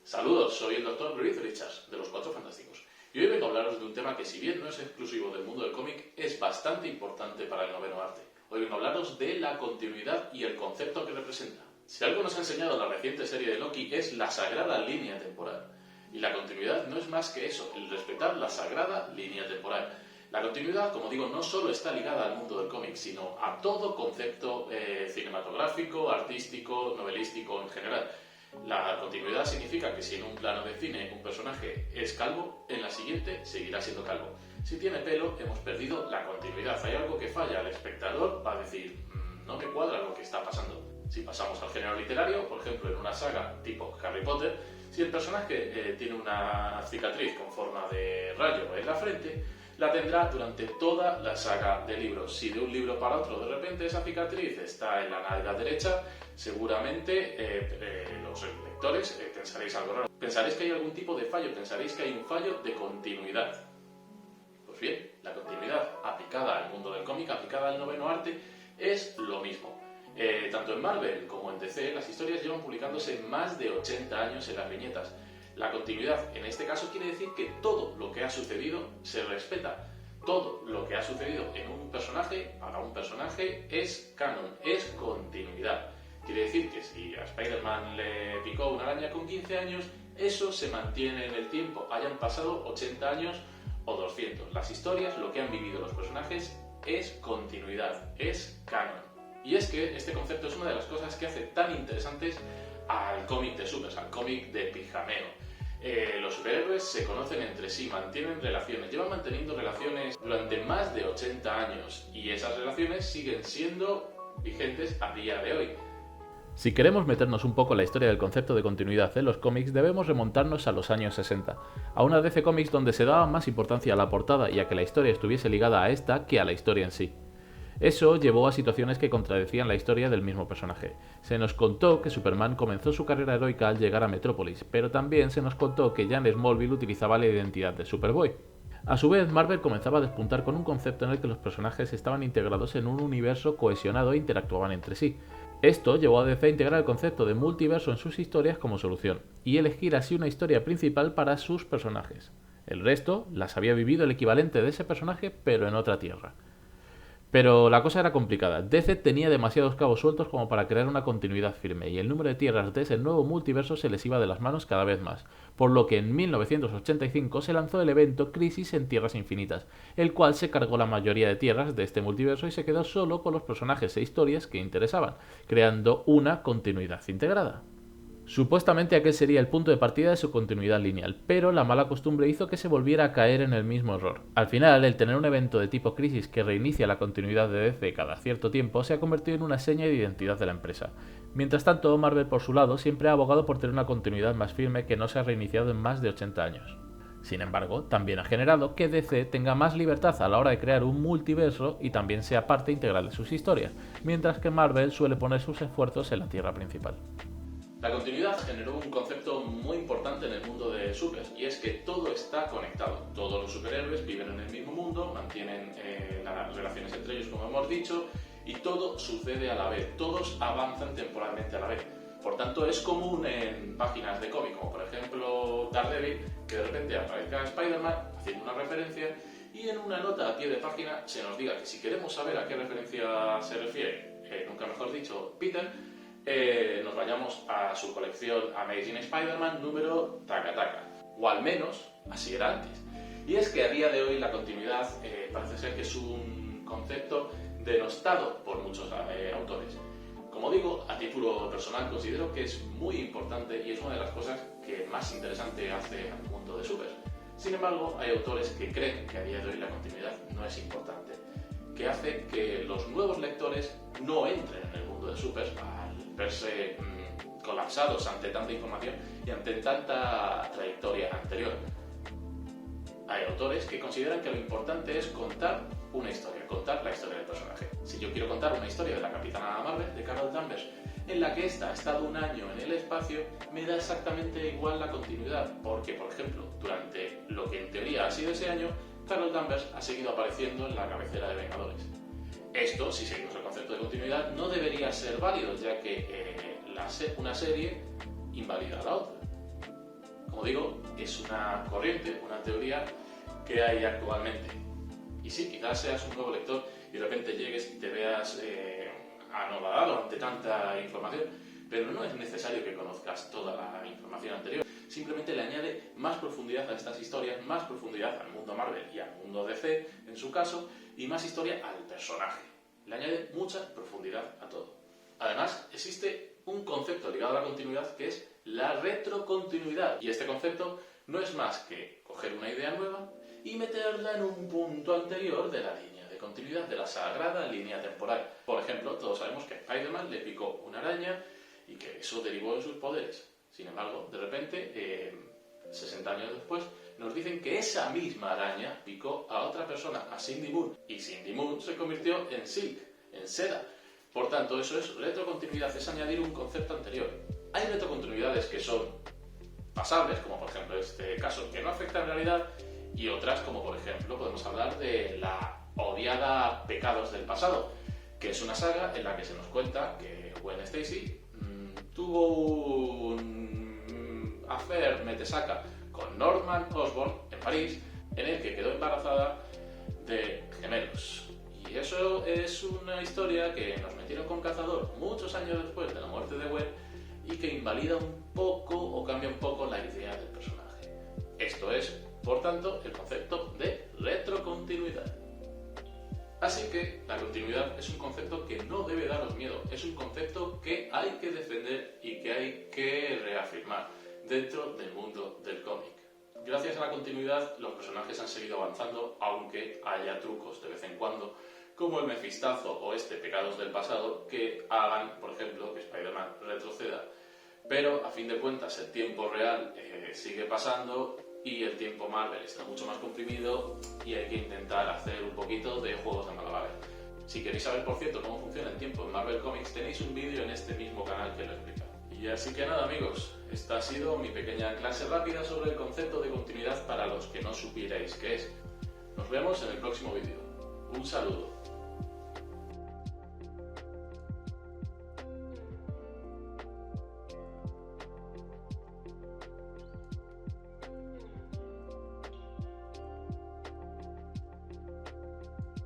Saludos, soy el Dr. Reed Richards, de los Cuatro Fantásticos, y hoy vengo a hablaros de un tema que, si bien no es exclusivo del mundo del cómic, es bastante importante para el noveno arte. Hoy vengo a hablaros de la continuidad y el concepto que representa. Si algo nos ha enseñado la reciente serie de Loki es la sagrada línea temporal. Y la continuidad no es más que eso, el respetar la sagrada línea temporal. La continuidad, como digo, no solo está ligada al mundo del cómic, sino a todo concepto cinematográfico, artístico, novelístico en general. La continuidad significa que si en un plano de cine un personaje es calvo, en la siguiente seguirá siendo calvo. Si tiene pelo, hemos perdido la continuidad. Hay algo que falla, el espectador va a decir, no me cuadra lo que está pasando. Si pasamos al género literario, por ejemplo, en una saga tipo Harry Potter, si el personaje tiene una cicatriz con forma de rayo en la frente, la tendrá durante toda la saga de libros. Si de un libro para otro de repente esa cicatriz está en la nalga derecha, seguramente los lectores pensaréis algo raro. Pensaréis que hay algún tipo de fallo, pensaréis que hay un fallo de continuidad. Pues bien, la continuidad aplicada al mundo del cómic, aplicada al noveno arte, es lo mismo. Tanto en Marvel como en DC, las historias llevan publicándose más de 80 años en las viñetas. La continuidad, en este caso, quiere decir que todo lo que ha sucedido se respeta. Todo lo que ha sucedido en un personaje, para un personaje, es canon, es continuidad. Quiere decir que si a Spider-Man le picó una araña con 15 años, eso se mantiene en el tiempo, hayan pasado 80 años o 200. Las historias, lo que han vivido los personajes, es continuidad, es canon. Y es que este concepto es una de las cosas que hace tan interesantes al cómic de supers, al cómic de pijameo. Los superhéroes se conocen entre sí, mantienen relaciones, llevan manteniendo relaciones durante más de 80 años y esas relaciones siguen siendo vigentes a día de hoy. Si queremos meternos un poco en la historia del concepto de continuidad en los cómics, debemos remontarnos a los años 60, a una DC Comics donde se daba más importancia a la portada y a que la historia estuviese ligada a esta que a la historia en sí. Eso llevó a situaciones que contradecían la historia del mismo personaje. Se nos contó que Superman comenzó su carrera heroica al llegar a Metrópolis, pero también se nos contó que ya en Smallville utilizaba la identidad de Superboy. A su vez, Marvel comenzaba a despuntar con un concepto en el que los personajes estaban integrados en un universo cohesionado e interactuaban entre sí. Esto llevó a DC a integrar el concepto de multiverso en sus historias como solución, y elegir así una historia principal para sus personajes. El resto las había vivido el equivalente de ese personaje, pero en otra tierra. Pero la cosa era complicada. DC tenía demasiados cabos sueltos como para crear una continuidad firme, y el número de tierras de ese nuevo multiverso se les iba de las manos cada vez más, por lo que en 1985 se lanzó el evento Crisis en Tierras Infinitas, el cual se cargó la mayoría de tierras de este multiverso y se quedó solo con los personajes e historias que interesaban, creando una continuidad integrada. Supuestamente aquel sería el punto de partida de su continuidad lineal, pero la mala costumbre hizo que se volviera a caer en el mismo error. Al final, el tener un evento de tipo crisis que reinicia la continuidad de DC cada cierto tiempo se ha convertido en una seña de identidad de la empresa. Mientras tanto, Marvel por su lado siempre ha abogado por tener una continuidad más firme que no se ha reiniciado en más de 80 años. Sin embargo, también ha generado que DC tenga más libertad a la hora de crear un multiverso y también sea parte integral de sus historias, mientras que Marvel suele poner sus esfuerzos en la tierra principal. La continuidad generó un concepto muy importante en el mundo de supers, y es que todo está conectado. Todos los superhéroes viven en el mismo mundo, mantienen las relaciones entre ellos, como hemos dicho, y todo sucede a la vez, todos avanzan temporalmente a la vez. Por tanto, es común en páginas de cómic, como por ejemplo Daredevil, que de repente aparezca Spider-Man haciendo una referencia y en una nota a pie de página se nos diga que si queremos saber a qué referencia se refiere, nunca mejor dicho, Peter, nos vayamos a su colección Amazing Spider-Man número taca taca, o al menos así era antes. Y es que a día de hoy la continuidad parece ser que es un concepto denostado por muchos autores. Como digo, a título personal considero que es muy importante y es una de las cosas que más interesante hace al mundo de supers. Sin embargo, hay autores que creen que a día de hoy la continuidad no es importante, que hace que los nuevos lectores no entren en el mundo de supers al verse colapsados ante tanta información y ante tanta trayectoria anterior. Hay autores que consideran que lo importante es contar una historia, contar la historia del personaje. Si yo quiero contar una historia de la Capitana Marvel, de Carol Danvers, en la que ésta ha estado un año en el espacio, me da exactamente igual la continuidad, porque, por ejemplo, durante lo que en teoría ha sido ese año, Carol Danvers ha seguido apareciendo en la cabecera de Vengadores. Esto, si seguimos el concepto de continuidad, no debería ser válido, ya que una serie invalida a la otra. como digo, es una corriente, una teoría que hay actualmente. Y sí, quizás seas un nuevo lector y de repente llegues y te veas anodado ante tanta información, pero no es necesario que conozcas toda la información anterior. Simplemente le añade más profundidad a estas historias, más profundidad al mundo Marvel y al mundo DC, en su caso, y más historia al personaje. Le añade mucha profundidad a todo. Además, existe un concepto ligado a la continuidad que es la retrocontinuidad. Y este concepto no es más que coger una idea nueva y meterla en un punto anterior de la línea de continuidad, de la sagrada línea temporal. Por ejemplo, todos sabemos que a Spider-Man le picó una araña y que eso derivó en sus poderes. Sin embargo, de repente, 60 años después, nos dicen que esa misma araña picó a otra persona, a Cindy Moon. Y Cindy Moon se convirtió en Silk, en seda. Por tanto, eso es retrocontinuidad, es añadir un concepto anterior. Hay retrocontinuidades que son pasables, como por ejemplo este caso, que no afecta en realidad, y otras, como por ejemplo, podemos hablar de la odiada Pecados del Pasado, que es una saga en la que se nos cuenta que Gwen Stacy tuvo un affair metesaca con Norman Osborn en París, en el que quedó embarazada de gemelos. Y eso es una historia que nos metieron con Cazador muchos años después de la muerte de Gwen y que invalida un poco o cambia un poco la idea del personaje. Esto es, por tanto, el concepto de retrocontinuidad. Así que la continuidad es un concepto que no debe daros miedo, es un concepto que hay que defender y que hay que reafirmar dentro del mundo del cómic. Gracias a la continuidad, los personajes han seguido avanzando, aunque haya trucos de vez en cuando, como el Mefistazo o este Pecados del Pasado, que hagan, por ejemplo, que Spider-Man retroceda. Pero, a fin de cuentas, el tiempo real sigue pasando y el tiempo Marvel está mucho más comprimido y hay que intentar hacer un poquito de juegos de malabares. Si queréis saber, por cierto, cómo funciona el tiempo en Marvel Comics, tenéis un vídeo en este mismo canal que lo explica. Y así que nada, amigos, esta ha sido mi pequeña clase rápida sobre el concepto de continuidad para los que no supierais qué es. Nos vemos en el próximo vídeo. Un saludo.